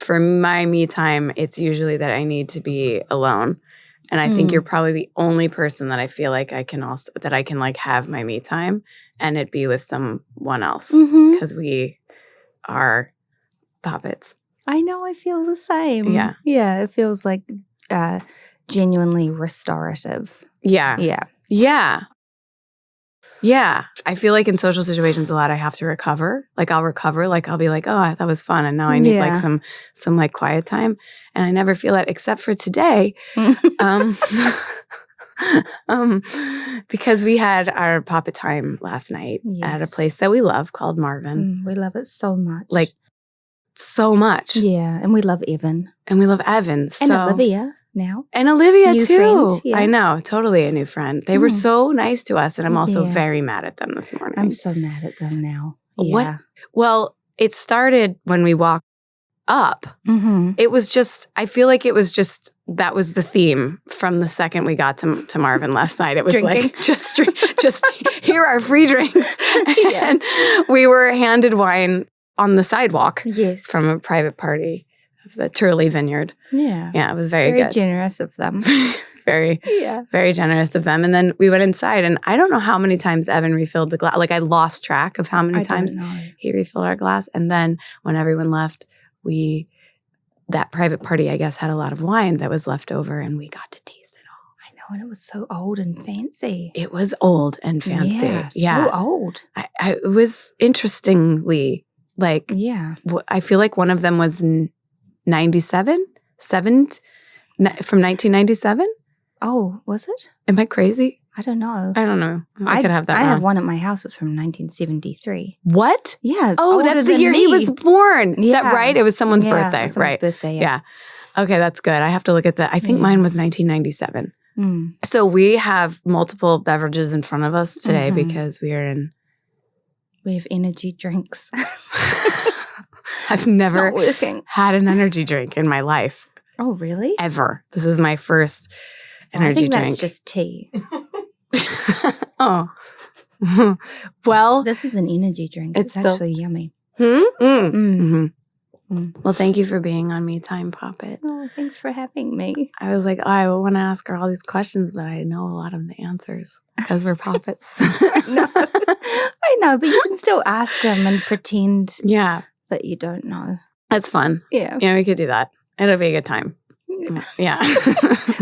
for my me time, it's usually that I need to be alone. And I think you're probably the only person that I feel like I can like have my me time and it be with someone else because we are Poppets. I know, I feel the same. Yeah. Yeah, it feels like genuinely restorative. Yeah. Yeah. Yeah. Yeah. I feel like in social situations a lot I have to recover. Like I'll recover, like I'll be like, oh, that was fun. And now I need like some like quiet time. And I never feel that except for today. Because we had our Poppet time last night at a place that we love called Marvin. We love it so much. Like so much. Yeah. And we love Evan. And we love Evan. And Olivia now. And Olivia new too. Friend, yeah. I know. Totally a new friend. They were so nice to us. And I'm also very mad at them this morning. I'm so mad at them now. Yeah. Well, it started when we walked up. It was just, I feel like it was just, that was the theme from the second we got to Marvin last night. It was like, just here are free drinks. And we were handed wine on the sidewalk from a private party of the Turley Vineyard. Yeah. Yeah, it was very good. Very generous of them. Very generous of them. And then we went inside and I don't know how many times Evan refilled the glass. Like I lost track of how many times he refilled our glass. And then when everyone left, that private party, I guess, had a lot of wine that was left over and we got to taste it all. I know, and it was so old and fancy. It was old and fancy. Yeah. So old. It was interestingly like, I feel like one of them was 97? From 1997? Oh, was it? Am I crazy? I don't know. I don't know. I could have that wrong. I have one at my house. It's from 1973. What? Yeah. Oh, that's the year he was born. Yeah. That right? It was someone's birthday. Someone's birthday, yeah. Okay, that's good. I have to look at that. I think mine was 1997. So we have multiple beverages in front of us today because we have energy drinks. I've never had an energy drink in my life. Oh, really? Ever. This is my first energy drink. I think that's just tea. Oh. Well. This is an energy drink. It's actually yummy. Well, thank you for being on Me Time, Poppet. Oh, thanks for having me. I was like, I want to ask her all these questions, but I know a lot of the answers because we're Poppets. I know, but you can still ask them and pretend that you don't know. That's fun. Yeah. Yeah, we could do that. It'll be a good time. Yeah.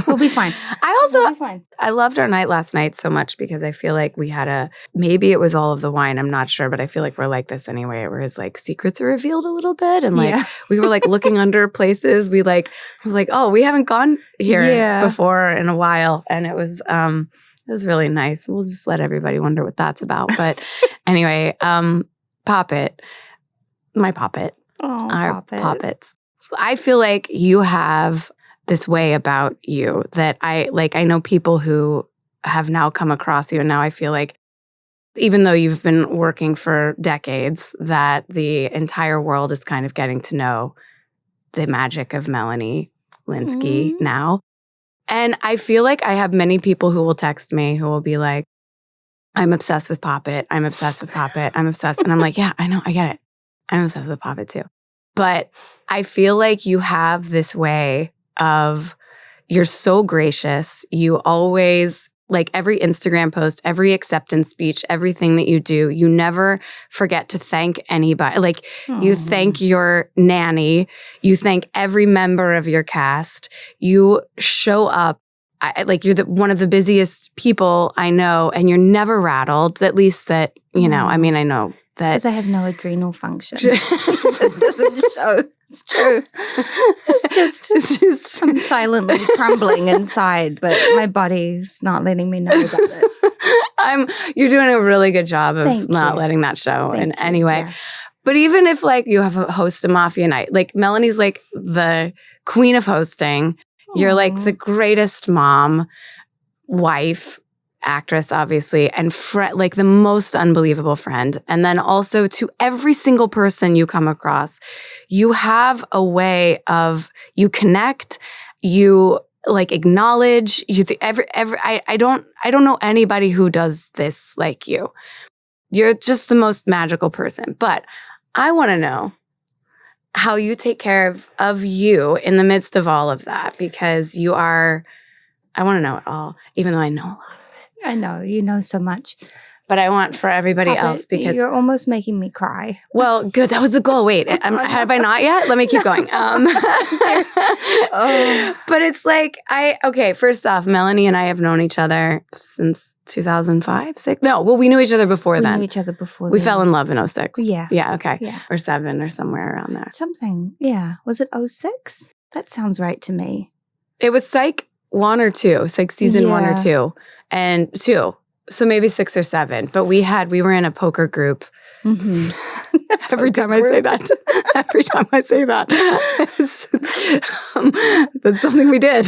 We'll be fine. I loved our night last night so much because I feel like we had maybe it was all of the wine, I'm not sure, but I feel like we're like this anyway, whereas like secrets are revealed a little bit and like we were like looking under places. I was like, oh, we haven't gone here before in a while. And it was really nice. We'll just let everybody wonder what that's about. But anyway, Poppet, my Poppet, our Poppets. I feel like you have this way about you that I know people who have now come across you. And now I feel like even though you've been working for decades, that the entire world is kind of getting to know the magic of Melanie Lynskey now. And I feel like I have many people who will text me who will be like, I'm obsessed with Poppet. I'm obsessed with Poppet. I'm obsessed. And I'm like, yeah, I know. I get it. I'm obsessed with Poppet too. But I feel like you have this way of, you're so gracious. You always, like every Instagram post, every acceptance speech, everything that you do, you never forget to thank anybody. Like you thank your nanny. You thank every member of your cast. You show up. Like you're one of the busiest people I know and you're never rattled. At least that, you know, I mean, I know. Because I have no adrenal function. It just doesn't show. It's true. It's just I'm silently crumbling inside, but my body's not letting me know about it. You're doing a really good job of not letting that show in any way. Yeah. But even if like you have a host a mafia night, like Melanie's like the queen of hosting. You're like the greatest mom, wife, actress, obviously, and like the most unbelievable friend. And then also to every single person you come across, you have a way of, you connect, you like acknowledge, I don't know anybody who does this like you. You're just the most magical person. But I want to know, how you take care of you in the midst of all of that, because you are, I want to know it all, even though I know a lot of it. I know, you know so much. But I want for everybody Poppet, else, because you're almost making me cry. Well, good. That was the goal. Wait, have I not yet? Let me keep going. But it's like, first off, Melanie and I have known each other since 2005, 6? No, well, we knew each other before then. We knew each other before We then. fell in love in 06. Yeah. Yeah, okay. Yeah. Or 7 or somewhere around there. Something. Yeah. Was it 06? That sounds right to me. It was Psych 1 or 2, Psych season 1 or 2. And 2. So maybe 6 or 7. But we were in a poker group. Mm-hmm. Every time I say that, that's something we did.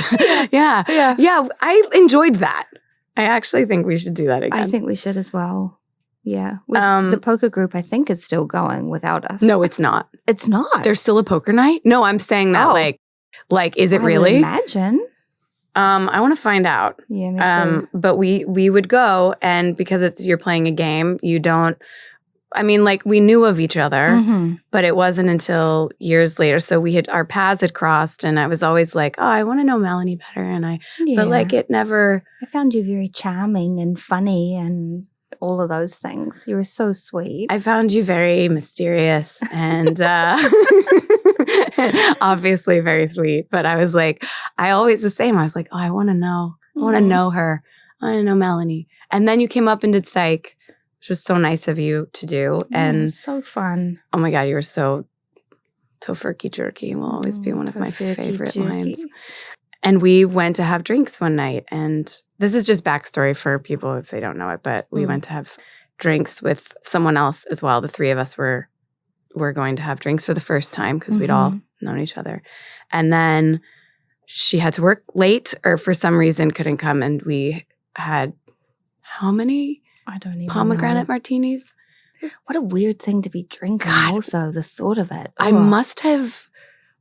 Yeah. I enjoyed that. I actually think we should do that again. I think we should as well. Yeah. The poker group, I think, is still going without us. No, it's not. It's not. There's still a poker night? No, I'm saying that like, is it really? I would imagine. I want to find out. Yeah, me too. But we would go, and because you're playing a game, you don't. I mean, like, we knew of each other, but it wasn't until years later. So our paths had crossed, and I was always like, oh, I want to know Melanie better, but like it never. I found you very charming and funny and all of those things. You were so sweet. I found you very mysterious and obviously very sweet. But I was like, I always the same. I was like, oh, I want to know. I want to know her. I want to know Melanie. And then you came up and did Psych, which was so nice of you to do. And so fun. Oh my God, you were so tofurkey jerky. Will always be one of my favorite lines. And we went to have drinks one night. And this is just backstory for people if they don't know it, but we went to have drinks with someone else as well. The three of us were going to have drinks for the first time because we'd all known each other. And then she had to work late or for some reason couldn't come. And we had how many? I don't even pomegranate know. martinis. What a weird thing to be drinking. God. Also, the thought of it. I must have.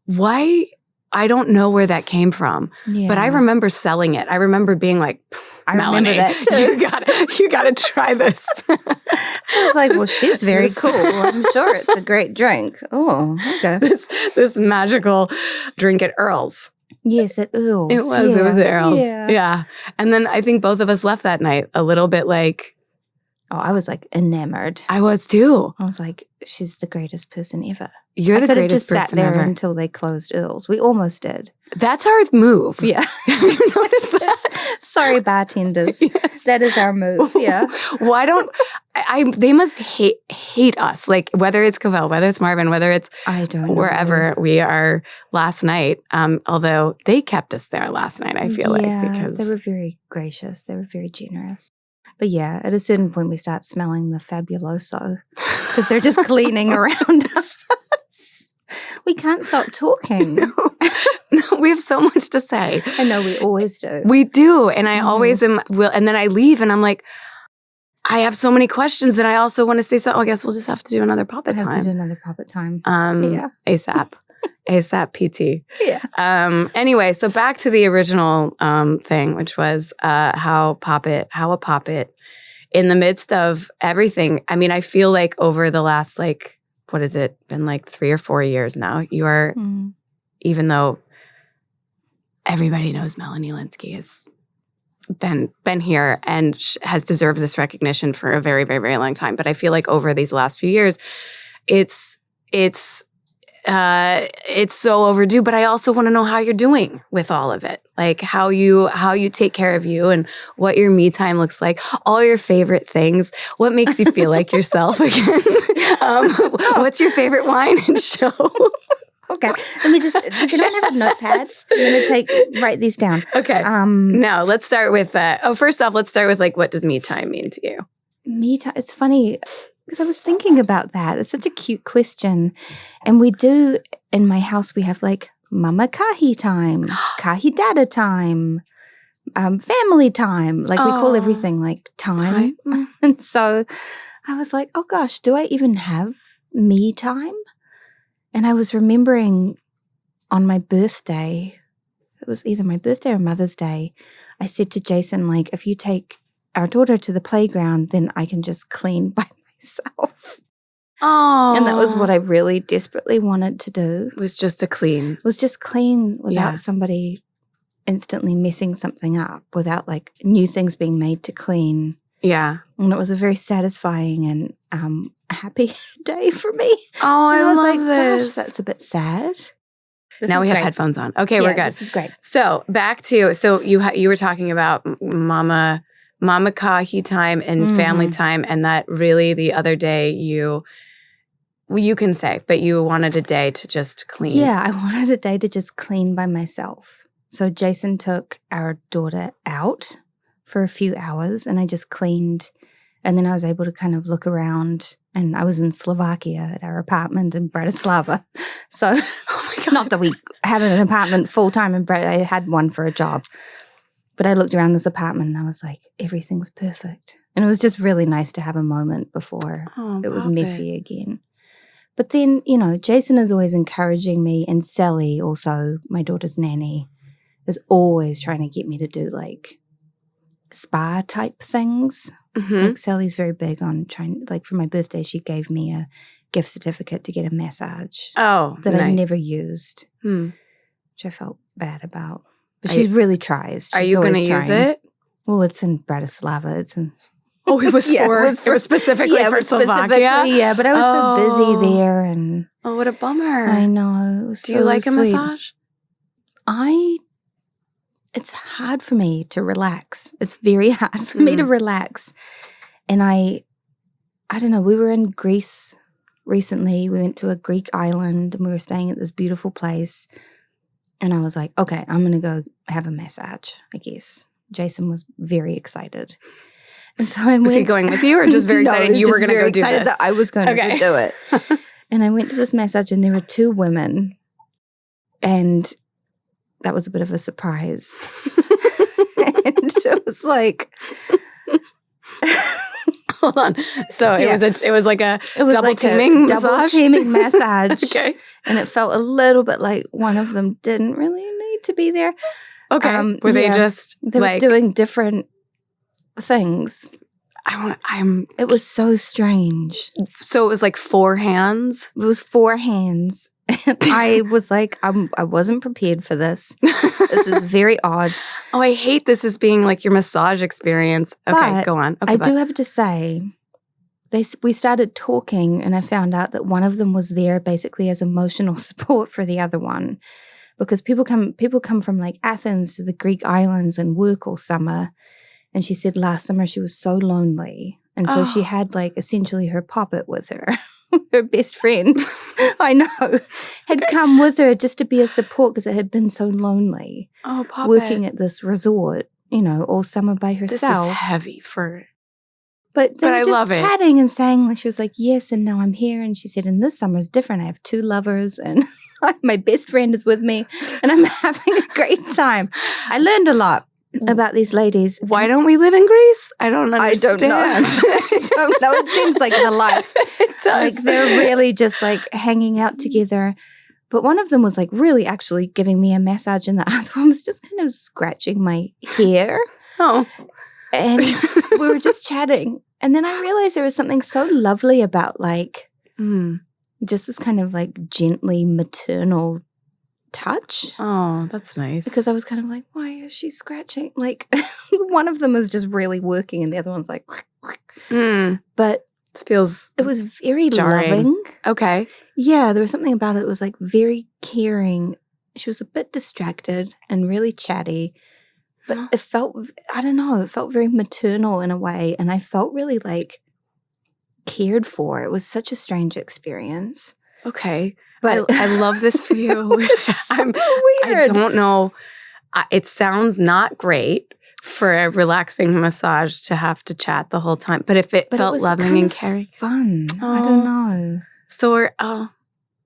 Why? I don't know where that came from, but I remember selling it. I remember being like, Melanie, remember that too. You gotta try this. I was like, well, she's very cool. I'm sure it's a great drink. Oh, okay. This magical drink at Earl's. Yes, at Earl's. It was at Earl's. Yeah. And then I think both of us left that night a little bit like, oh, I was like enamored. I was too. I was like, she's the greatest person ever. You're the greatest person ever. I could have just sat there until they closed Earl's. We almost did. That's our move. Yeah. Have you noticed that? Sorry, bartenders. Yes. That is our move. Yeah. Why don't they must hate us. Like whether it's Cavell, whether it's Marvin, whether it's wherever we are last night. Although they kept us there last night, I feel like because they were very gracious. They were very generous. But yeah, at a certain point we start smelling the fabuloso because they're just cleaning around us. We can't stop talking. No, we have so much to say. I know, we always do. We do. And I always am, and then I leave and I'm like, I have so many questions and I also want to say something. I guess we'll just have to do another Poppet time. Have to do another Poppet time. ASAP. ASAP PT. Yeah. Anyway, so back to the original thing, which was how a Poppet in the midst of everything. I mean, I feel like over the last what has it been 3 or 4 years now? You are, even though everybody knows Melanie Lynskey has been here and has deserved this recognition for a very, very, very long time. But I feel like over these last few years, it's so overdue, but I also want to know how you're doing with all of it. Like how you take care of you and what your me time looks like, all your favorite things, what makes you feel like yourself again. What's your favorite wine and show? Okay. Let me does anyone have a notepad? I'm going to write these down. Okay. Now let's start with, first off, let's start with what does me time mean to you? Me time, it's funny. Because I was thinking about that. It's such a cute question. And we do, in my house, we have mama kahi time, kahi dada time, family time. We call everything time. And so I was like, oh gosh, do I even have me time? And I was remembering on my birthday, it was either my birthday or Mother's Day, I said to Jason, if you take our daughter to the playground, then I can just clean by myself. Oh. And that was what I really desperately wanted to do. Was just to clean. Was just clean without somebody instantly messing something up, without like new things being made to clean. Yeah. And it was a very satisfying and happy day for me. Oh, I was love like, this. Gosh, that's a bit sad. Now we have headphones on. Okay, we're good. This is great. So back to you were talking about Mama Kahi time and family time, and that really the other day you can say, but you wanted a day to just clean. Yeah, I wanted a day to just clean by myself. So Jason took our daughter out for a few hours, and I just cleaned. And then I was able to kind of look around, and I was in Slovakia at our apartment in Bratislava. So not that we have an apartment full-time in Bratislava. I had one for a job. But I looked around this apartment and I was like, everything's perfect. And it was just really nice to have a moment before it was messy again. But then, Jason is always encouraging me, and Sally, also my daughter's nanny, is always trying to get me to do like spa type things. Like Sally's very big on trying, like for my birthday, she gave me a gift certificate to get a massage. Oh, that nice. I never used, which I felt bad about. But she really tries. Are you going to use it? Well, it's in Bratislava. It's in. Oh, it was it was specifically for Slovakia? Yeah, but I was so busy there. And oh, what a bummer. I know. It was Do you like a massage? It's hard for me to relax. It's very hard for me to relax. And I don't know, we were in Greece recently. We went to a Greek island and we were staying at this beautiful place. And I was like, okay, I'm going to go have a massage, I guess. Jason was very excited. And so I went. Was he going with you or just very excited you were going to go do this? That I was going to go do it. And I went to this massage and there were two women. And that was a bit of a surprise. And it was like... Hold on. So it was like a double teaming massage? Double teaming massage. Okay. And it felt a little bit like one of them didn't really need to be there. Okay. Were they just they were doing different things. It was so strange. So it was like 4 hands? It was 4 hands. And I was like, I wasn't prepared for this. This is very odd. Oh, I hate this as being like your massage experience. Okay, go on. Okay, I do have to say, we started talking and I found out that one of them was there basically as emotional support for the other one. Because people come from like Athens to the Greek islands and work all summer. And she said last summer she was so lonely. And so she had like essentially her Poppet with her. Her best friend, I know, had come with her just to be a support because it had been so lonely. Oh, Poppet. Working at this resort, all summer by herself. This is heavy for... But they were I just love it. chatting and saying, she was like, yes, and now I'm here. And she said, and this summer is different. I have 2 lovers and my best friend is with me and I'm having a great time. I learned a lot about these ladies. Why don't we live in Greece? I don't understand. I don't know. It seems like the life. It does. Like they're really just like hanging out together. But one of them was like really actually giving me a massage and the other one was just kind of scratching my hair. Oh. And we were just chatting. And then I realized there was something so lovely about like just this kind of like gently maternal touch. Oh, that's nice. Because I was kind of like, why is she scratching? Like one of them is just really working and the other one's like, but it was very jarring. loving. Okay. Yeah, there was something about it that was like very caring. She was a bit distracted and really chatty, but it felt, I don't know, it felt very maternal in a way. And I felt really like cared for. It was such a strange experience. Okay. But I love this for you. Weird. I don't know. It sounds not great for a relaxing massage to have to chat the whole time. But if it felt loving and caring. Fun. I don't know. So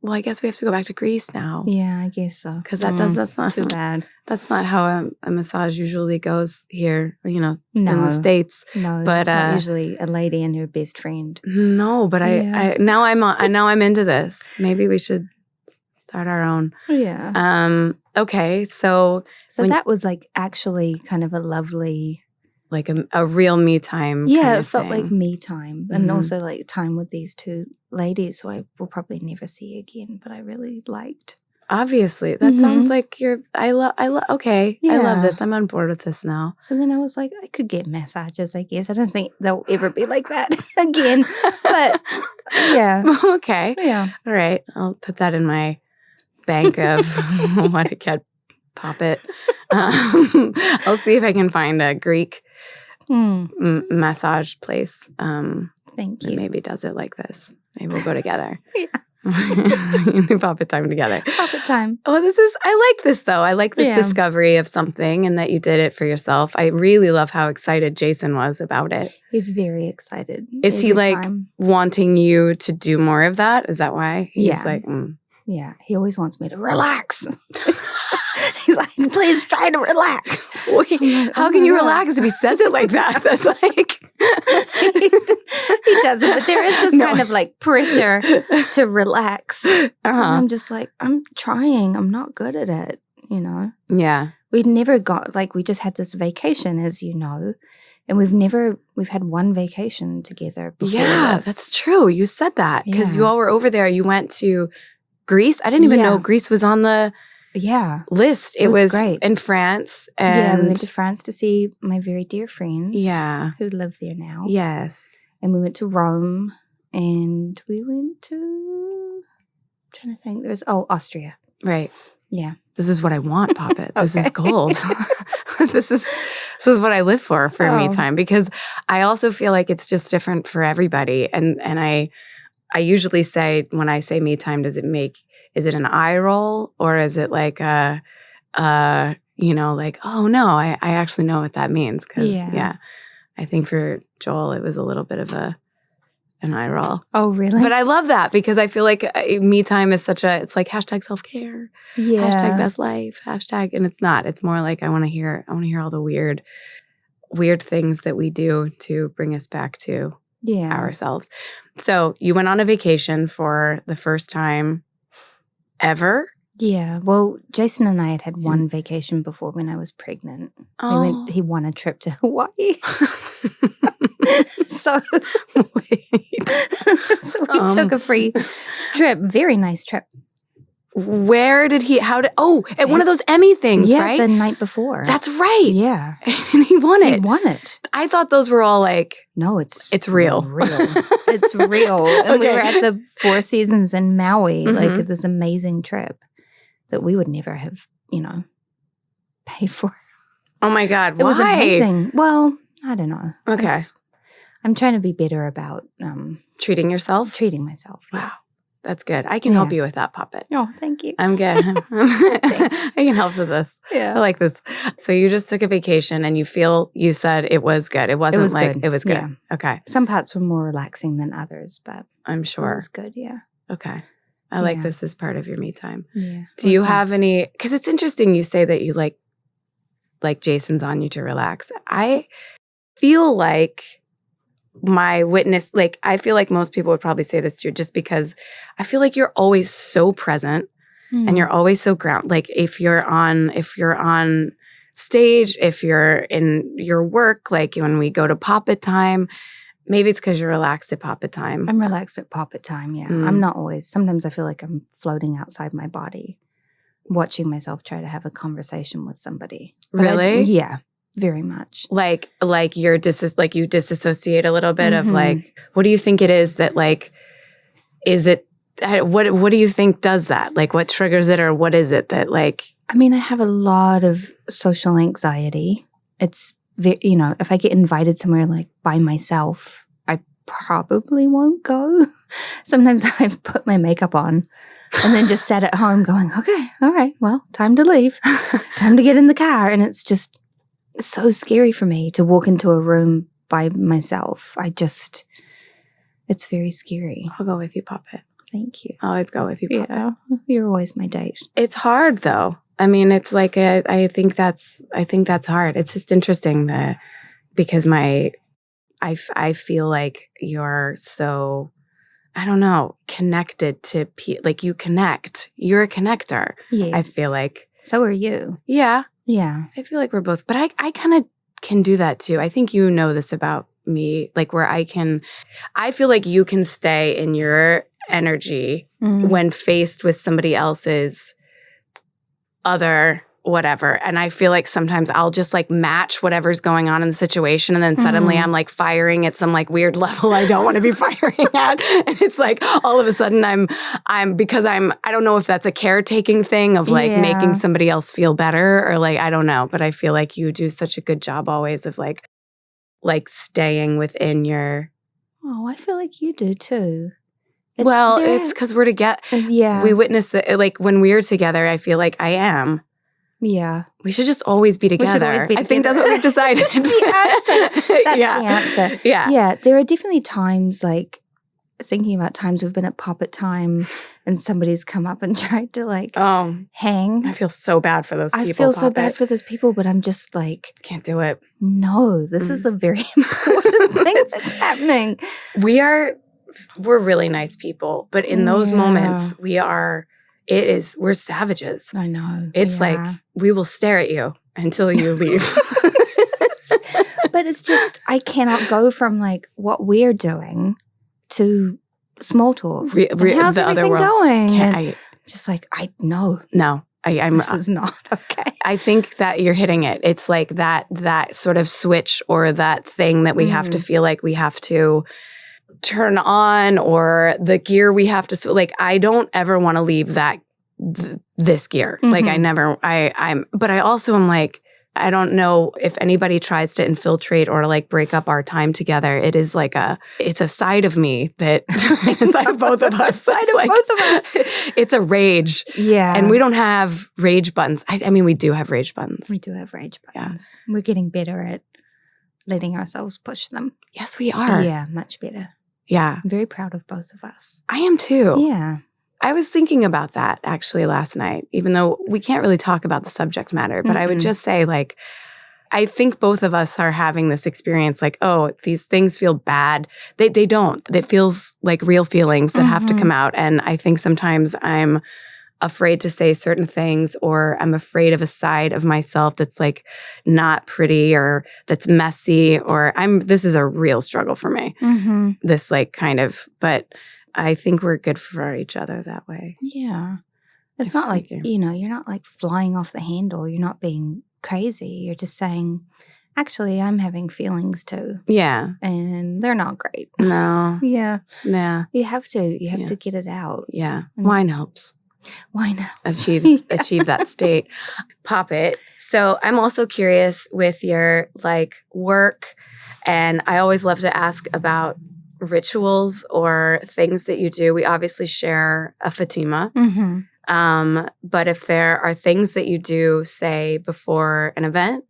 well, I guess we have to go back to Greece now. Yeah, I guess so. Because that's not too bad. That's not how a massage usually goes here, in No. the States. No, but it's not usually a lady and her best friend. No, but I now I'm into this. Maybe we should start our own. Yeah. Okay, so that was like actually kind of a lovely like a real me time. Yeah, kind it of felt thing. like me time, and also like time with these two ladies who I will probably never see again, but I really liked. Obviously, that sounds like okay. I love this. I'm on board with this now. So then I was like, I could get massages, I guess. I don't think they'll ever be like that again. But yeah. Okay. Yeah. All right. I'll put that in my bank of want to get Poppet. I'll see if I can find a Greek massage place. Thank you. That maybe does it like this. Maybe we'll go together. Yeah. Poppet time together. Poppet time. Oh, I like this though. I like this discovery of something and that you did it for yourself. I really love how excited Jason was about it. He's very excited. Is he like wanting you to do more of that? Is that why? He's like, Yeah, he always wants me to relax. He's like, please try to relax. How can you relax if he says it like that? That's like... he doesn't, but there is this kind of like pressure to relax. And I'm just like, I'm trying. I'm not good at it, you know? Yeah. We'd never got, like, we just had this vacation, as you know, and we've had one vacation together before this. That's true. You said that because you all were over there. You went to Greece. I didn't even know Greece was on the list. It was great. In France. And we went to France to see my very dear friends who live there now. Yes. And we went to Rome and we went to, I'm trying to think, Austria. Right. Yeah. This is what I want, Poppet. This is gold. This is what I live for me time, because I also feel like it's just different for everybody. And I usually say, when I say me time, is it an eye roll, or is it like like, oh no, I actually know what that means. Cause I think for Joel, it was a little bit of an eye roll. Oh, really? But I love that because I feel like me time is it's like hashtag self-care, hashtag best life, hashtag, and it's not. It's more like I want to hear all the weird things that we do to bring us back to ourselves. So you went on a vacation for the first time ever? Yeah. Well, Jason and I had one vacation before when I was pregnant. He won a trip to Hawaii. So we took a free trip. Very nice trip. Where did at one of those Emmy things, right? Yeah, the night before. That's right. Yeah. And he won it. He won it. I thought those were all like... No, it's real. It's real. And we were at the Four Seasons in Maui, like this amazing trip that we would never have, paid for. Oh my God. Why? It was amazing. Well, I don't know. Okay. I'm trying to be better about... treating yourself? Treating myself. Yeah. Wow. That's good. I can help you with that, Poppet. Oh, thank you. I'm good. I can help with this. Yeah. I like this. So you just took a vacation and you said it was good. It wasn't good. It was good. Yeah. Okay. Some parts were more relaxing than others, but I'm sure. It was good, yeah. Okay. I like this as part of your me time. Yeah. Do you have any, because it's interesting you say that you like Jason's on you to relax. I feel like my witness, like I feel like most people would probably say this too, just because I feel like you're always so present and you're always so grounded. Like if you're on stage, if you're in your work, like when we go to Poppet time, maybe it's because you're relaxed at Poppet time. I'm relaxed at Poppet time, yeah. I'm not always. Sometimes I feel like I'm floating outside my body, watching myself try to have a conversation with somebody. But really? Yeah. Very much. Like you disassociate a little bit of like, what do you think it is that like, is it, what do you think does that? Like what triggers it, or what is it that like? I mean, I have a lot of social anxiety. It's, if I get invited somewhere like by myself, I probably won't go. Sometimes I've put my makeup on and then just sat at home going, okay, all right, well, time to leave, time to get in the car. And it's just so scary for me to walk into a room by myself. It's very scary. I'll go with you, Poppet. Thank you. I'll always go with you, Poppet. Yeah, you're always my date. It's hard though. I mean, it's like I think that's hard. It's just interesting because I feel like you're so, I don't know, connected to like you connect. You're a connector. Yes. I feel like. So are you. Yeah. Yeah. I feel like we're both, but I kind of can do that too. I think you know this about me, like where I feel like you can stay in your energy when faced with somebody else's other whatever. And I feel like sometimes I'll just like match whatever's going on in the situation. And then suddenly I'm like firing at some like weird level I don't want to be firing at. And it's like all of a sudden I don't know if that's a caretaking thing of like making somebody else feel better or like, I don't know. But I feel like you do such a good job always of like staying within your. Oh, I feel like you do too. It's because we're together. Yeah. We witness it. Like when we're together, I feel like I am. Yeah. We should just always be together. I think that's what we've decided. That's the answer. Yeah. Yeah. There are definitely times like thinking about times we've been at Poppet time and somebody's come up and tried to like hang. I feel so bad for those people. I feel so bad for those people, but I'm just like. Can't do it. No, this is a very important thing that's happening. We're really nice people, but in those moments we're savages. I know. It's like we will stare at you until you leave. But it's just I cannot go from like what we're doing to small talk. How's everything going? Just like I know. No. This is not okay. I think that you're hitting it. It's like that sort of switch or that thing that we have to feel like we have to turn on or the gear we have to like I don't ever want to leave this gear. Like but I also am like I don't know if anybody tries to infiltrate or like break up our time together. It is like it's a side of me that a side of both of us. It's a rage. Yeah. And we don't have rage buttons. I mean, we do have rage buttons. We do have rage buttons. Yeah. We're getting better at letting ourselves push them. Yes, we are. Yeah, much better. Yeah. I'm very proud of both of us. I am too. Yeah. I was thinking about that actually last night, even though we can't really talk about the subject matter, but I would just say like, I think both of us are having this experience like, oh, these things feel bad. They don't. It feels like real feelings that have to come out. And I think sometimes I'm afraid to say certain things or I'm afraid of a side of myself that's like not pretty or that's messy or this is a real struggle for me. This like kind of, but I think we're good for each other that way. Yeah. It's not like, you're not like flying off the handle. You're not being crazy. You're just saying, actually, I'm having feelings too. Yeah. And they're not great. No. Yeah. Yeah. You have to get it out. Yeah. Wine helps. Why not? Achieve that state. Poppet. So I'm also curious with your like work, and I always love to ask about rituals or things that you do. We obviously share a Fatima. But if there are things that you do, say before an event,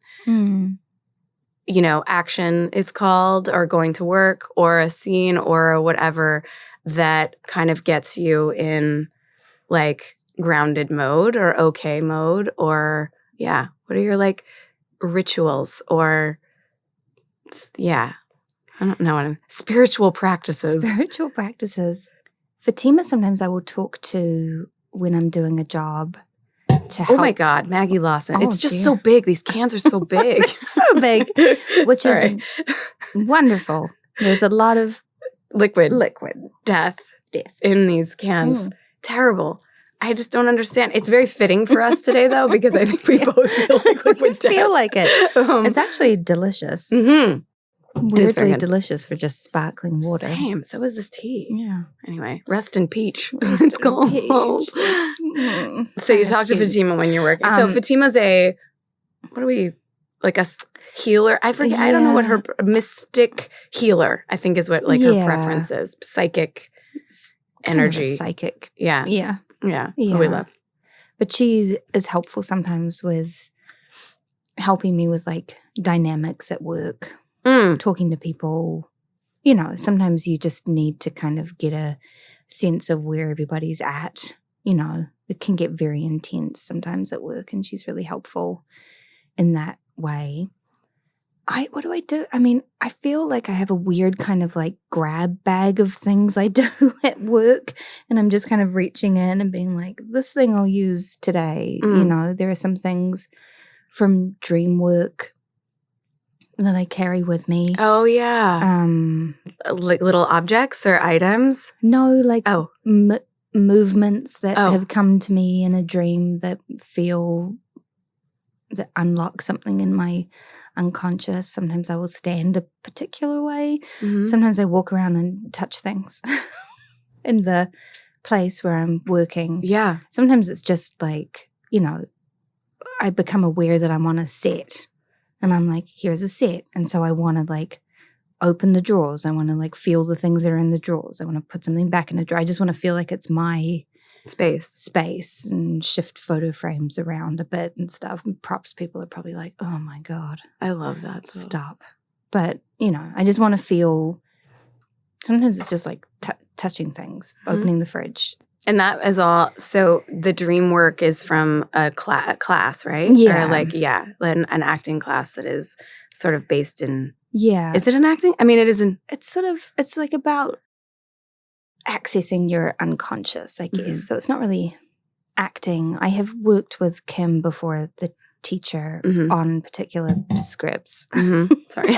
action is called, or going to work, or a scene, or whatever that kind of gets you in like grounded mode or okay mode, or what are your like rituals or I don't know spiritual practices. Spiritual practices. Fatima, sometimes I will talk to when I'm doing a job to help. Oh my God, Maggie Lawson. It's just so big. These cans are so big. So big, which is wonderful. There's a lot of liquid death in these cans. Terrible. I just don't understand. It's very fitting for us today, though, because I think we both feel like liquid death. Feel like it. It's actually delicious. Weirdly delicious for just sparkling water. Same. So is this tea. Yeah. Anyway, rest in peach. It's called. So you talk to Fatima when you're working. So Fatima's a healer. I forget. I don't know what her mystic healer, I think is what like her preference is. Psychic energy. Psychic. Yeah. Yeah. Yeah. We love. But she is helpful sometimes with helping me with like dynamics at work. Talking to people, sometimes you just need to kind of get a sense of where everybody's at. It can get very intense sometimes at work, and she's really helpful in that way. What do I do? I mean, I feel like I have a weird kind of like grab bag of things I do at work, and I'm just kind of reaching in and being like, this thing I'll use today. There are some things from dream work that I carry with me. Oh, yeah. Like little objects or items? No, like movements that have come to me in a dream that unlock something in my unconscious. Sometimes I will stand a particular way. Mm-hmm. Sometimes I walk around and touch things in the place where I'm working. Yeah. Sometimes it's just like, I become aware that I'm on a set and I'm like, here's a set. And so I want to like open the drawers. I want to like feel the things that are in the drawers. I want to put something back in a drawer. I just want to feel like it's my space and shift photo frames around a bit and stuff. And props people are probably like, oh my God. I love that. Stop. But, I just want to feel, sometimes it's just like touching things, opening the fridge. And that is all. So the dream work is from a class, right? Yeah. Or like, an acting class that is sort of based in. Yeah. Is it an acting? I mean, it isn't. It's like about accessing your unconscious, I guess. Mm-hmm. So it's not really acting. I have worked with Kim before, the teacher, on particular scripts. Mm-hmm. Sorry.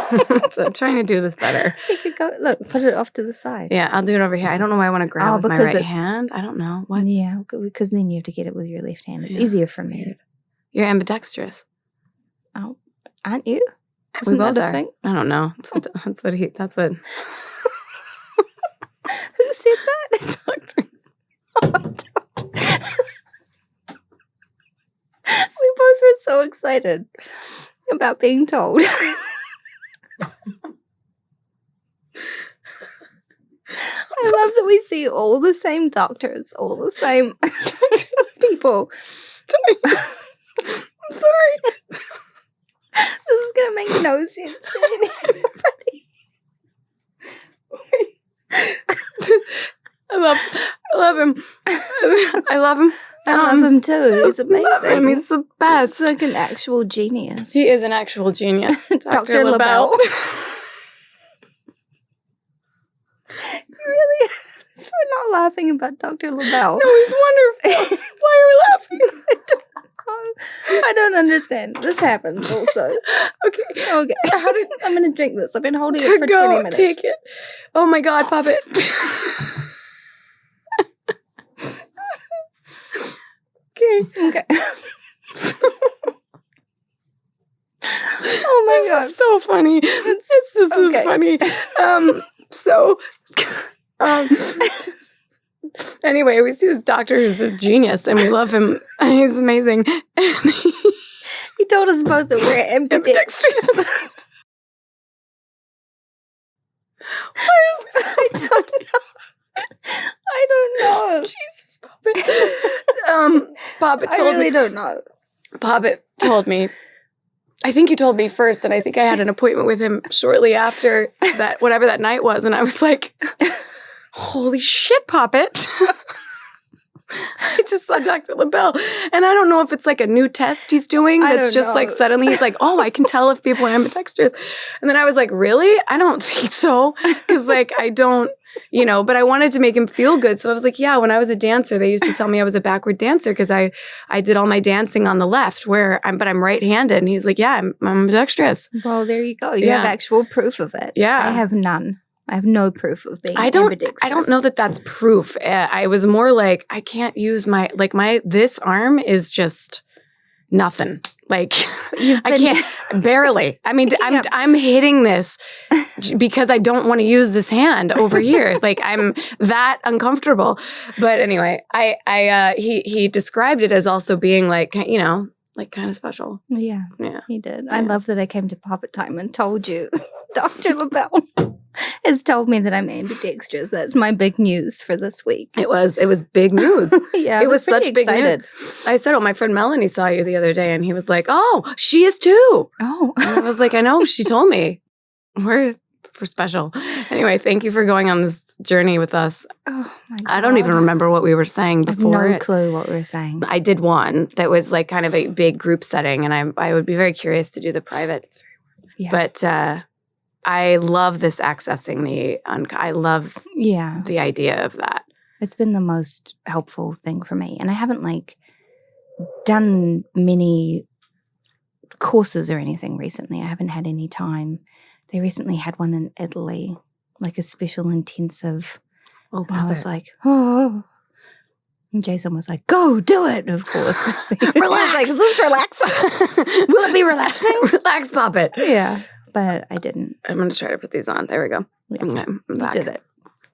So I'm trying to do this better. You could go, look, put it off to the side. Yeah, I'll do it over here. I don't know why I want to grab with my right hand. I don't know. What? Yeah, because then you have to get it with your left hand. It's easier for me. You're ambidextrous. Oh, aren't you? Isn't that a thing? I don't know. That's what. Who said that? Doctor. We both were so excited about being told. I love that we see all the same doctors, all the same people. Sorry. I'm sorry. This is going to make no sense to anybody. I love him. I love him. I love him too. He's amazing. Love him. He's the best. He's like an actual genius. He is an actual genius. Dr. LaBelle. Really? So we're not laughing about Dr. LaBelle. No, he's wonderful. Why are we laughing? I don't understand. This happens also. Okay. I'm going to drink this. I've been holding it for 20 minutes. Take it. Oh my God, Poppet. Okay. Oh my God. This is so funny. This is funny. Anyway, we see this doctor who's a genius and we love him. He's amazing. He told us both that we're ambidextrous. Why is this? I don't know. Jesus, Poppet. Poppet told me. I really don't know. Poppet told me. I think you told me first, and I think I had an appointment with him shortly after that, whatever that night was, and I was like, holy shit, Poppet. I just saw Dr. LaBelle. And I don't know if it's like a new test he's doing that's just like suddenly he's like, oh, I can tell if people are ambidextrous. And then I was like, really? I don't think so. Because like I don't, but I wanted to make him feel good. So I was like, yeah, when I was a dancer, they used to tell me I was a backward dancer because I did all my dancing on the left but I'm right-handed. And he's like, yeah, I'm ambidextrous. Well, there you go. You have actual proof of it. Yeah. I have none. I have no proof of being ambidextrous. I don't know that that's proof. I was more like, I can't use this arm is just nothing. Like I can't barely. I mean, I'm hitting this because I don't want to use this hand over here. Like I'm that uncomfortable. But anyway, he described it as also being like, like kind of special. Yeah, he did. Yeah. I love that I came to Poppet time and told you, Dr. LaBelle has told me that I'm ambidextrous. That's my big news for this week. It was big news. Yeah, it was such big news. I said, my friend Melanie saw you the other day, and he was like, oh, she is too. Oh. And I was like, I know, she told me. We're special. Anyway, thank you for going on this journey with us. Oh, my God. I don't even remember what we were saying before. I have no clue what we were saying. I did one that was like kind of a big group setting, and I would be very curious to do the private. It's very weird. But I love this accessing I love the idea of that. It's been the most helpful thing for me. And I haven't done many courses or anything recently. I haven't had any time. They recently had one in Italy, like a special intensive. Oh, and I was like, oh. And Jason was like, go do it, of course. Relax. Like, is this relaxing? Will it be relaxing? Relax, Poppet. Yeah, but I didn't. I'm going to try to put these on. There we go. Yeah. Okay, I'm back. You did it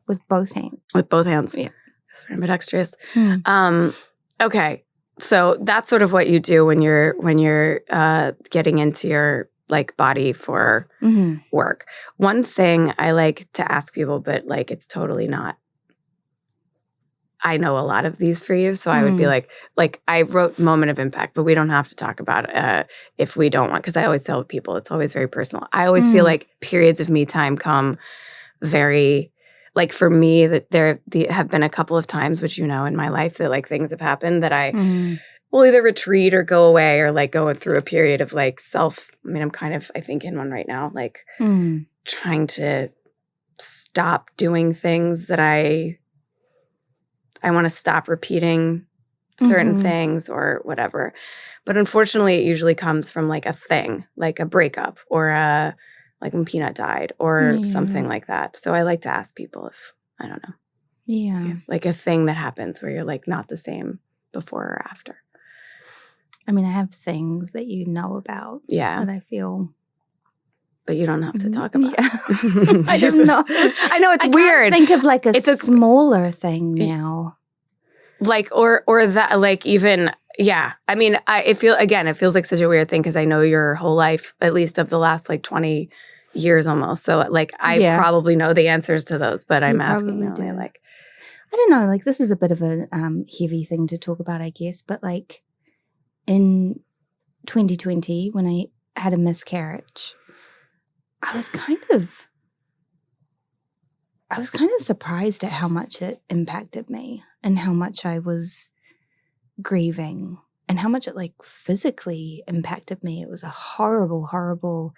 with both hands. With both hands. Yeah. It's very ambidextrous. Okay. So that's sort of what you do when you're getting into your like body for work. One thing I like to ask people, but like it's totally not. I know a lot of these for you, so I would be like I wrote moment of impact, but we don't have to talk about it if we don't want, because I always tell people it's always very personal. I always feel like periods of me time come very, like for me, that there have been a couple of times, which you know in my life, that like things have happened that I will either retreat or go away, or like go through a period of like I'm kind of, I think, in one right now, like trying to stop doing things that I want to stop repeating certain things or whatever. But unfortunately, it usually comes from like a thing, like a breakup or like when Peanut died or something like that. So I like to ask people if, I don't know. Yeah. Like a thing that happens where you're like not the same before or after. I mean, I have things that you know about. Yeah. That I feel. But you don't have to talk about it. I don't know. I know, it's weird. Think of like a smaller thing now. Like, or that, like even, yeah. I mean, it feels like such a weird thing because I know your whole life, at least of the last like 20 years almost. So like, I probably know the answers to those, but I'm asking you, like. I don't know, like this is a bit of a heavy thing to talk about, I guess, but like in 2020, when I had a miscarriage, I was kind of surprised at how much it impacted me and how much I was grieving and how much it like physically impacted me. It was a horrible, horrible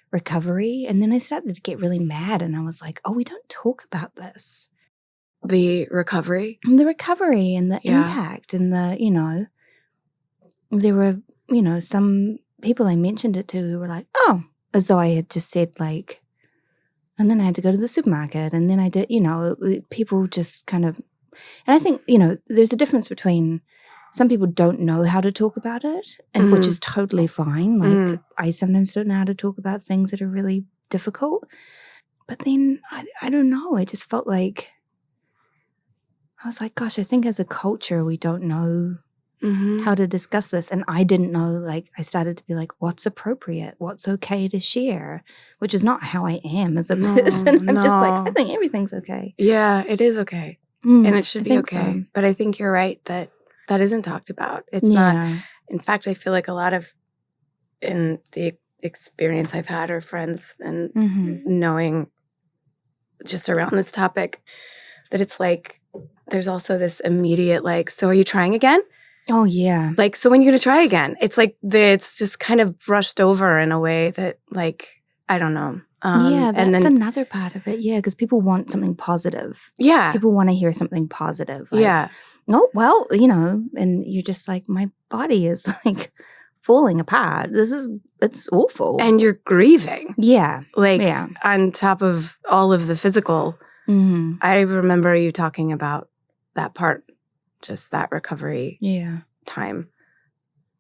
recovery. And then I started to get really mad and I was like, oh, we don't talk about this. The recovery? The recovery and the impact and the, you know, there were, you know, some people I mentioned it to who were like, oh, as though I had just said like, and then I had to go to the supermarket and then I did, you know, people just kind of, and I think, you know, there's a difference between some people don't know how to talk about it, and which is totally fine. Like I sometimes don't know how to talk about things that are really difficult. But then I don't know. I just felt like, I was like, gosh, I think as a culture, we don't know how to discuss this. And I didn't know, like, I started to be like, what's appropriate? What's okay to share? Which is not how I am as a person. I'm just like, I think everything's okay. Yeah, it is okay. And it should be okay. So. But I think you're right that isn't talked about. It's not. In fact, I feel like a lot of, in the experience I've had or friends and knowing just around this topic, that it's like, there's also this immediate like, so are you trying again? Oh, yeah. Like, so when are you going to try again? It's like, it's just kind of brushed over in a way that like, I don't know. Yeah, that's another part of it. Yeah, because people want something positive. Yeah. People want to hear something positive. Like, yeah. Oh, well, you know, and you're just like, my body is like falling apart. It's awful. And you're grieving. Yeah. Like, on top of all of the physical. I remember you talking about that part, just that recovery time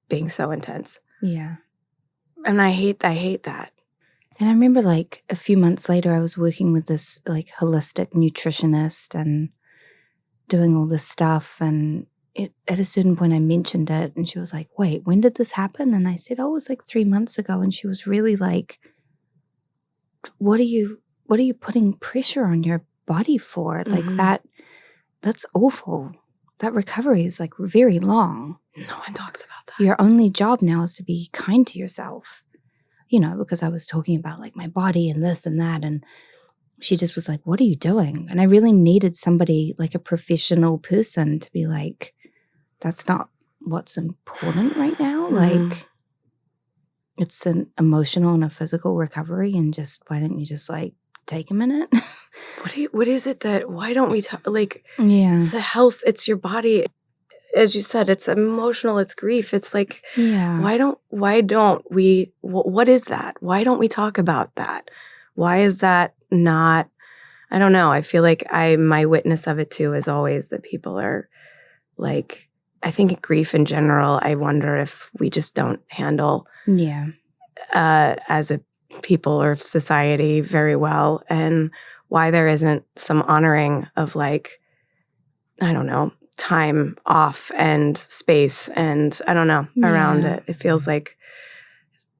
being so intense. Yeah. And I hate that. And I remember like a few months later, I was working with this like holistic nutritionist and doing all this stuff. And at a certain point I mentioned it and she was like, wait, when did this happen? And I said, oh, it was like 3 months ago. And she was really like, what are you putting pressure on your body for? Like that's awful. That recovery is like very long. No one talks about that. Your only job now is to be kind to yourself. You know, because I was talking about like my body and this and that. And she just was like, what are you doing? And I really needed somebody like a professional person to be like, that's not what's important right now. Like it's an emotional and a physical recovery. And just, why don't you just like take a minute? Why don't we talk? Like, it's the health, it's your body. as you said, it's emotional, it's grief. It's like, why don't we, what is that? Why don't we talk about that? Why is that not, I don't know. I feel like my witness of it too is always that people are like, I think grief in general, I wonder if we just don't handle as a people or society very well, and why there isn't some honoring of like, I don't know, time off and space and I don't know, around it. It feels like,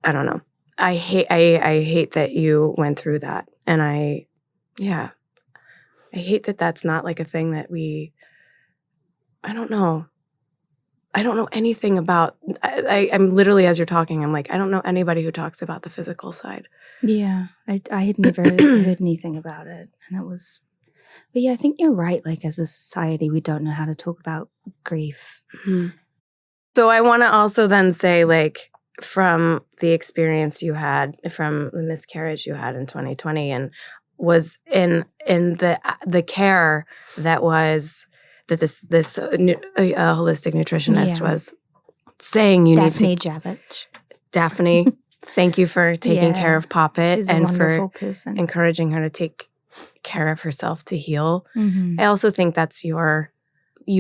I don't know. I hate that you went through that. And I hate that that's not like a thing that I don't know. I don't know anything about, I'm literally, as you're talking, I'm like, I don't know anybody who talks about the physical side. Yeah. I had never heard anything about it. And it was, but yeah, I think you're right. Like as a society, we don't know how to talk about grief. Mm-hmm. So I want to also then say, like, from the experience you had, from the miscarriage you had in 2020, and was in the care that was that this holistic nutritionist was saying you Daphne need to. Javich. Daphne, thank you for taking care of Poppet. She's a wonderful person. Encouraging her to take care of herself to heal. Mm-hmm. I also think that's you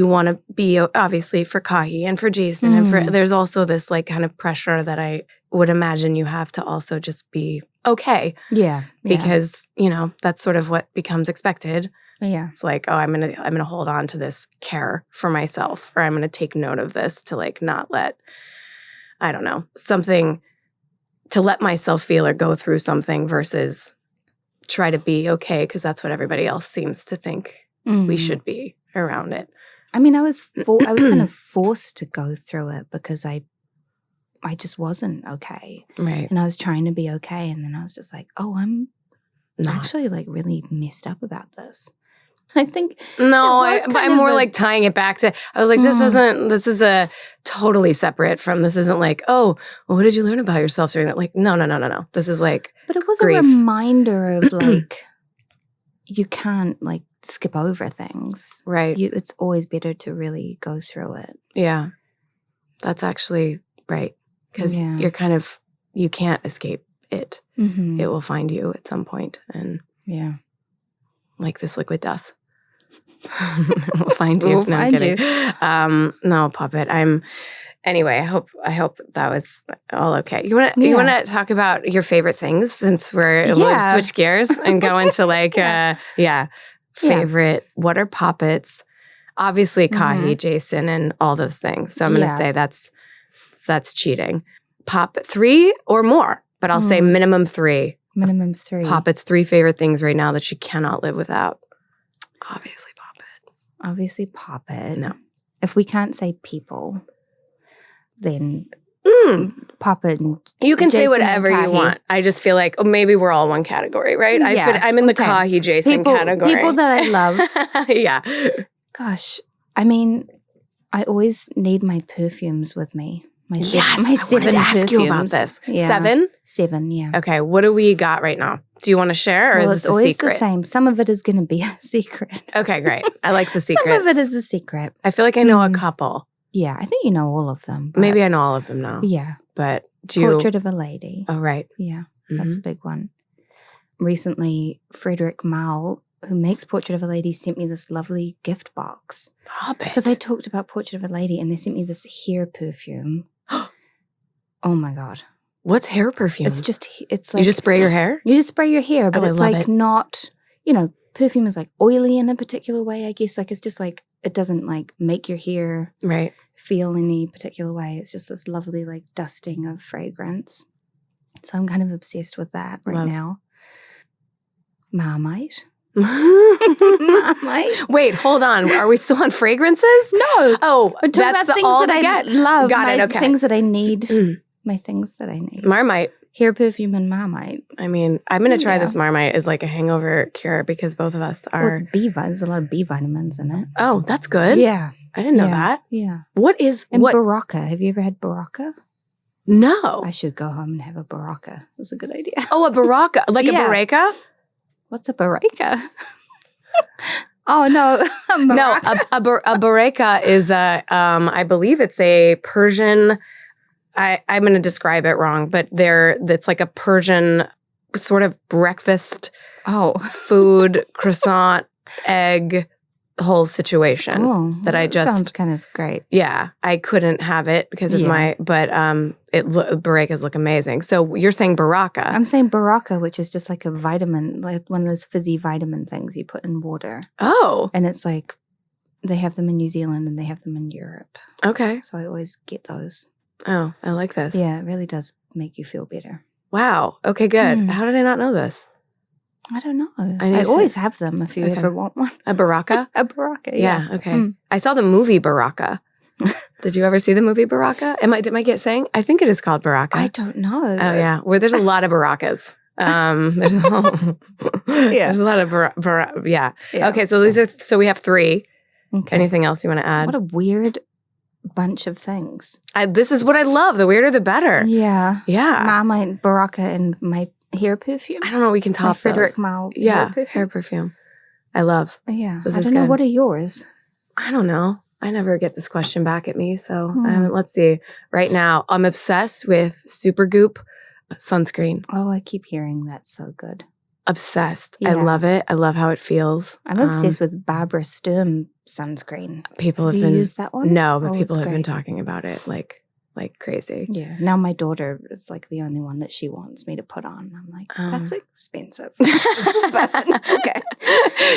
want to be, obviously, for Kahi and for Jason, and for there's also this like kind of pressure that I would imagine you have to also just be okay. Yeah. Because, that's sort of what becomes expected. Yeah. It's like, oh, I'm gonna hold on to this care for myself, or I'm gonna take note of this to like not let, I don't know, something to let myself feel or go through something versus try to be okay because that's what everybody else seems to think we should be around it. I mean, I was kind of forced to go through it because I just wasn't okay. Right. And I was trying to be okay. And then I was just like, oh, I'm actually like really messed up about this. I think I'm more like tying it back to, I was like, this is a totally separate from, this isn't like, oh, well, what did you learn about yourself during that? Like, no. This is like, but it was grief. A reminder of like, you can't like skip over things. Right. It's always better to really go through it. Yeah. That's actually right. Because you're kind of, you can't escape it. Mm-hmm. It will find you at some point. And like this liquid death. We'll find you. We'll find you. No, Poppet. Anyway, I hope that was all okay. You want to talk about your favorite things since we'll switch gears and go into like favorite. What are Poppets? Obviously Kahi, Jason, and all those things. So I'm going to say that's cheating. Pop 3 or more, but I'll say minimum 3. Minimum 3. Poppet's 3 favorite things right now that she cannot live without. Obviously Poppet. No. If we can't say people, then Poppet and you can Jason say whatever you want. I just feel like maybe we're all one category, right? Yeah. I'm in the Kahi Jason category. People that I love. Yeah. Gosh, I mean, I always need my perfumes with me. My 7 I wanted to ask you about this. Yeah. 7? 7, yeah. Okay, what do we got right now? Do you want to share, or is this a secret? It's always the same. Some of it is going to be a secret. Okay, great. I like the secret. Some of it is a secret. I feel like I know a couple. Yeah, I think you know all of them. Maybe I know all of them now. Yeah. But Portrait of a Lady. Oh, right. Yeah, that's a big one. Recently, Frederick Maul, who makes Portrait of a Lady, sent me this lovely gift box. Poppet. Because I talked about Portrait of a Lady, and they sent me this hair perfume. Oh my God. What's hair perfume? It's like you just spray your hair? You just spray your hair, but it's like it. not, perfume is like oily in a particular way, I guess. Like it's just like, it doesn't like make your hair feel any particular way. It's just this lovely like dusting of fragrance. So I'm kind of obsessed with that now. Marmite. Marmite. Wait, hold on. Are we still on fragrances? No. Oh, we're talking that's about things that I love. Got it, okay. Things that I need. My things that I need. Marmite. Hair perfume and Marmite. I mean, I'm going to try this Marmite as like a hangover cure because both of us are. Well, it's B vitamins. There's a lot of B vitamins in it. Oh, that's good. Yeah. I didn't know that. Yeah. What is Baraka? Have you ever had Baraka? No. I should go home and have a Baraka. It was a good idea. Oh, a Baraka. Like a Baraka? What's a Baraka? Oh, no. No, a baraka is I believe it's a Persian. I'm going to describe it wrong, but it's like a Persian sort of breakfast food, croissant, egg, whole situation that I just sounds kind of great. Yeah, I couldn't have it because of barakas look amazing. So you're saying baraka? I'm saying baraka, which is just like a vitamin, like one of those fizzy vitamin things you put in water. Oh, and it's like they have them in New Zealand and they have them in Europe. Okay, so I always get those. Oh, I like this. Yeah, it really does make you feel better. Wow. Okay, good. How did I not know this? I don't know. I always have them if you ever want one. A baraka? A baraka, yeah. Okay. I saw the movie Baraka. Did you ever see the movie Baraka? Did my get saying? I think it is called Baraka. I don't know. Oh, yeah. Where there's a lot of barakas. There's a lot of yeah. Okay, so we have 3. Okay. Anything else you want to add? What a weird bunch of things. This is what I love. The weirder, the better. Yeah. Yeah. My baraka and my hair perfume. I don't know. We can top Frederic Malle hair perfume. I love. Yeah. I don't know. What are yours? I don't know. I never get this question back at me. So let's see. Right now, I'm obsessed with Supergoop sunscreen. Oh, I keep hearing that's so good. Obsessed. Yeah. I love it. I love how it feels. I'm obsessed with Barbara Sturm sunscreen. People have been used that one? No, but people have been talking about it like crazy. Yeah. Now my daughter is like the only one that she wants me to put on. I'm like, that's expensive. But, okay.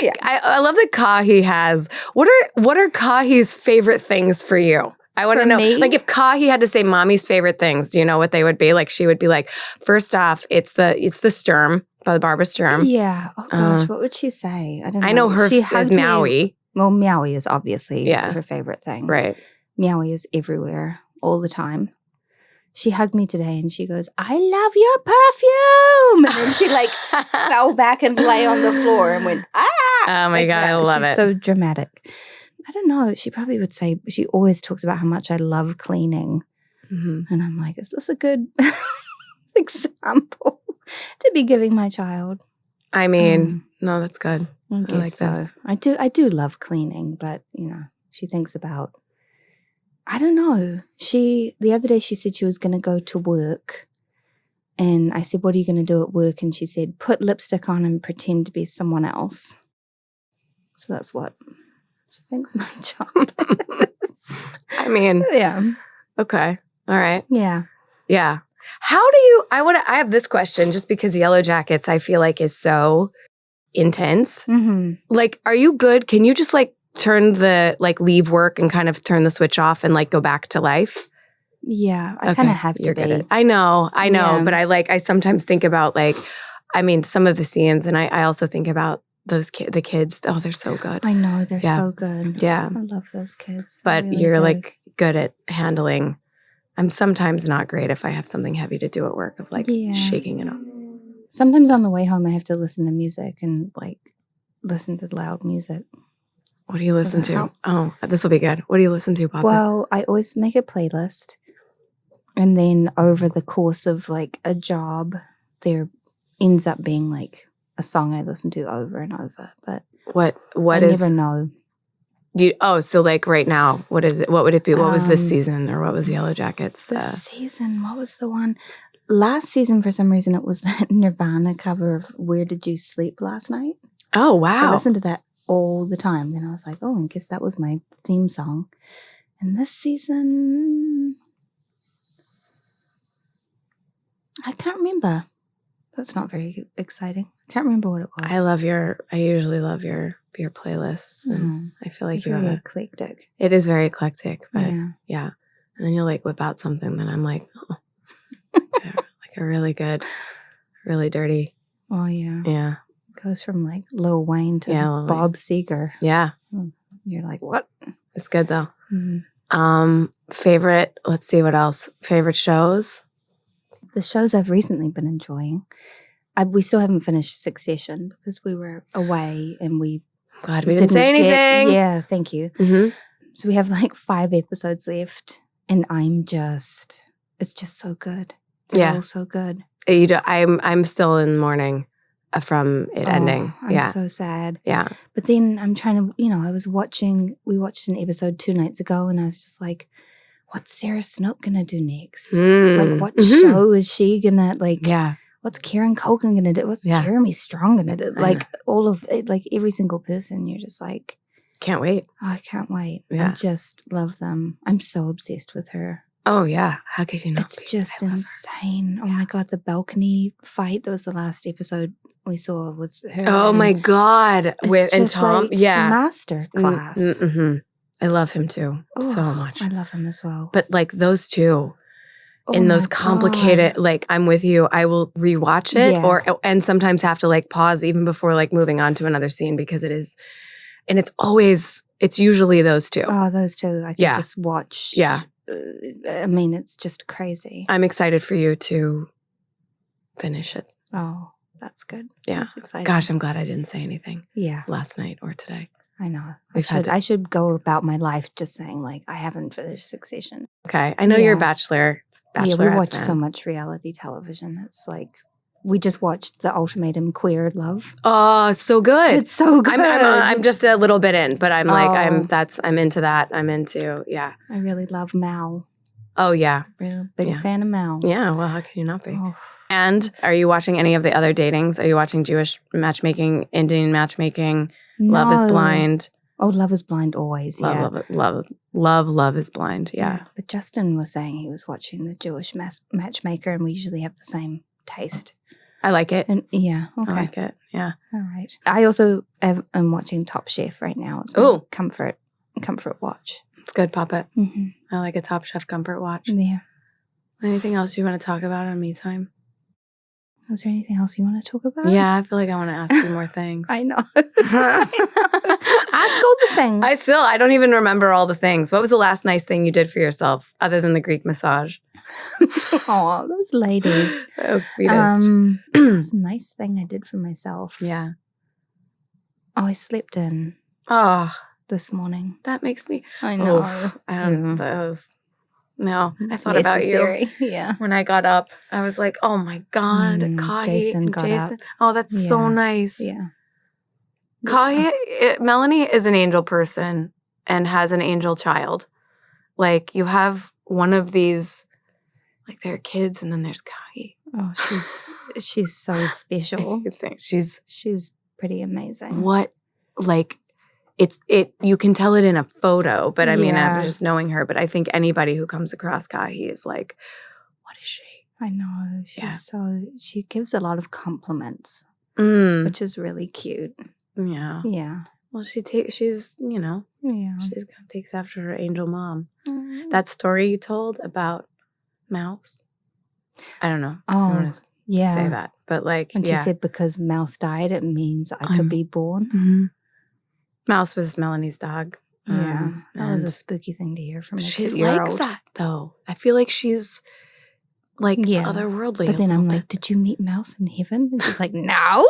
Yeah. I love that Kahi has. What are Kahi's favorite things for you? I want to know. Me? Like if Kahi had to say mommy's favorite things, do you know what they would be? Like she would be like, first off, it's the Sturm by Barbara Sturm. Yeah. Oh gosh, what would she say? I don't know. I know her is Maui. Well, Maui is obviously her favorite thing. Right. Maui is everywhere all the time. She hugged me today and she goes, I love your perfume. And then she like fell back and lay on the floor and went, ah. Oh my God, I love it. So dramatic. I don't know. She probably would say, she always talks about how much I love cleaning. Mm-hmm. And I'm like, is this a good example to be giving my child? I mean, no, that's good. I like so. This. I do love cleaning, but she thinks about, I don't know. The other day she said she was going to go to work. And I said, what are you going to do at work? And she said, put lipstick on and pretend to be someone else. So that's what she thinks my job is. I mean. Yeah. Okay. All right. Yeah. Yeah. How do you, I have this question just because Yellow Jackets I feel like is so intense. Mm-hmm. Like, are you good? Can you just like turn leave work and kind of turn the switch off and like go back to life? Yeah, I kind of have to be. I know. Yeah. But I sometimes think about some of the scenes, and I also think about the kids. Oh, they're so good. I know, they're so good. Yeah. I love those kids. But really you're like good at handling. I'm sometimes not great if I have something heavy to do at work of shaking it up. Sometimes on the way home I have to listen to music and listen to loud music. What do you listen to? Oh, this will be good. What do you listen to, Poppet? Well, I always make a playlist. And then over the course of a job, there ends up being a song I listen to over and over. But I never know. So right now, what is it? What would it be? What was this season, or what was Yellow Jackets? This season, what was the one? Last season, for some reason, it was that Nirvana cover of "Where Did You Sleep Last Night?" Oh wow! I listened to that all the time. Then I was like, oh, I guess that was my theme song. And this season, I can't remember. That's not very exciting. I can't remember what it was. I usually love your playlists, and I feel like it's very eclectic. It is very eclectic, but yeah. And then you'll whip out something that I'm like, oh, a really good, really dirty. Oh yeah, yeah. It goes from Lil Wayne to Bob Seger. Yeah, you're like, what? It's good though. Mm-hmm. Favorite. Let's see what else. Favorite shows. The shows I've recently been enjoying. We still haven't finished Succession because we were away and we. Glad we didn't say anything. Yeah, thank you. Mm-hmm. So we have 5 episodes left, and it's just so good. It's all so good. I'm still in mourning. from it ending. I'm so sad. Yeah. But then I'm trying to, we watched an episode 2 nights ago and I was just like, what's Sarah Snook going to do next? Like, what show is she going to, what's Kieran Culkin going to do? What's Jeremy Strong going to do? Like, all of it, like, every single person, you're just like. Can't wait. Oh, I can't wait. Yeah. I just love them. I'm so obsessed with her. Oh, yeah. How could you not? It's just insane. Oh, my God. The balcony fight, that was the last episode we saw with her. Oh, my God. And Tom. Like master class. Mm-hmm. I love him too so much. I love him as well. But like those two in those complicated, like I'm with you, I will rewatch it and sometimes have to like pause even before like moving on to another scene because it is, and it's usually those two. Oh, those two. I can just watch. Yeah. I mean, it's just crazy. I'm excited for you to finish it. Oh, that's good. Yeah. That's exciting. Gosh, I'm glad I didn't say anything. Yeah. Last night or today. I know. I should go about my life just saying like I haven't finished Succession. Okay. I know you're a bachelor. Yeah, we watch so much reality television. It's like we just watched The Ultimatum Queer Love. Oh, so good. It's so good. I'm just a little bit in, but I'm like I'm into that. I'm into I really love Mal. Oh yeah. Real big fan of Mal. Yeah, well, how can you not be? Oh. And are you watching any of the other datings? Are you watching Jewish matchmaking, Indian matchmaking? No. Love is Blind. Oh, Love is Blind always, Love is Blind, yeah. But Justin was saying he was watching the Jewish matchmaker and we usually have the same taste. I like it. And okay. I like it, yeah. All right. I also am watching Top Chef right now. It's my comfort watch. It's good, Poppet. Mm-hmm. I like a Top Chef comfort watch. Yeah. Anything else you want to talk about on Me Time? Is there anything else you want to talk about? Yeah, I feel like I want to ask you more things. I know. Ask all the things. I don't even remember all the things. What was the last nice thing you did for yourself other than the Greek massage? Oh, those ladies. That was sweetest. That's a nice thing I did for myself. Yeah. Oh, I slept in. Oh. This morning. That makes me. I know. I don't. No, I thought about you. Yeah. When I got up, I was like, "Oh my God, Jason got up. Oh, that's so nice." Yeah. Melanie is an angel person and has an angel child. Like you have one of these, like there are kids, and then there's Kai. Oh, she's so special. She's pretty amazing. What, like. You can tell it in a photo, but I mean, after just knowing her, but I think anybody who comes across Kahi is like, what is she? I know. She gives a lot of compliments, which is really cute. Yeah. Yeah. Well, she's she takes after her angel mom. That story you told about Mouse, I don't know. Oh, yeah. Say that, but like, when she said because Mouse died, it means I could be born. Mm-hmm. Mouse was Melanie's dog. Yeah, that was a spooky thing to hear from a 2-year-old. She's like that, though. I feel like she's like otherworldly. But then I'm like, did you meet Mouse in heaven? And she's like, no.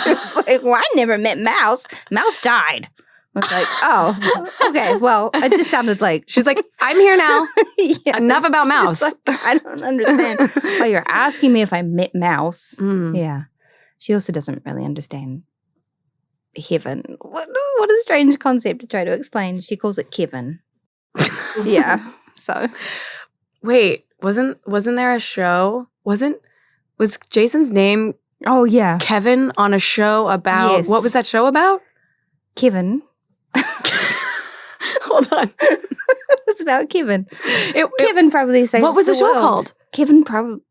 She was like, well, I never met Mouse. Mouse died. I was like, oh, okay. Well, it just sounded like. She's like, I'm here now. Enough about Mouse. Like, I don't understand. Oh, you're asking me if I met Mouse. Yeah. She also doesn't really understand heaven. What a strange concept to try to explain. She calls it Kevin. Yeah. So wait, wasn't there a show? Was Jason's name Kevin on a show about what was that show about? Kevin. Hold on. It's about Kevin. Kevin probably saves the world. What was the show called? Kevin probably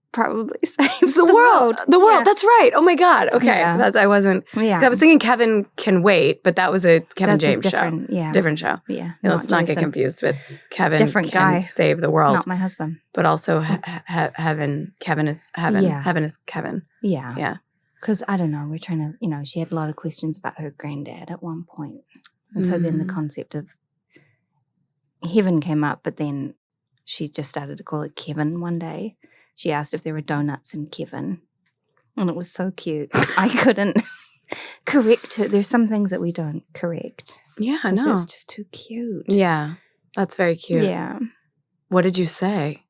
saves the world. The world. Yeah. That's right. Oh my God. Okay. Yeah. I wasn't. Yeah. I was thinking Kevin Can Wait, but that was a Kevin James show. Yeah. Different show. Yeah. Let's not get confused with Kevin. Different Can guy. Save the world. Not my husband. But also heaven. Kevin is heaven. Yeah. Heaven is Kevin. Yeah. Yeah. Because I don't know. We're trying to, she had a lot of questions about her granddad at one point. And so then the concept of heaven came up, but then she just started to call it Kevin one day. She asked if there were donuts in Kevin, and it was so cute. I couldn't correct her. There's some things that we don't correct. Yeah, I know. It's just too cute. Yeah, that's very cute. Yeah. What did you say?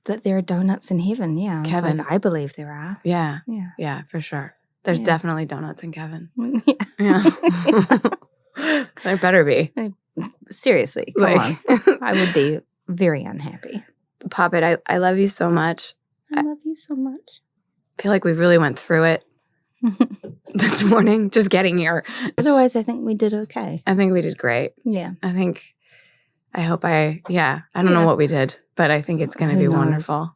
That there are donuts in heaven, yeah. Kevin. I believe there are. Yeah. Yeah. Yeah, for sure. There's definitely donuts in Kevin. Yeah. There better be. Seriously, come on. I would be very unhappy. Poppet, I love you so much. I love you so much. I feel like we really went through it this morning, just getting here. Otherwise, I think we did okay. I think we did great. Yeah. I don't know what we did, but I think it's going to be wonderful.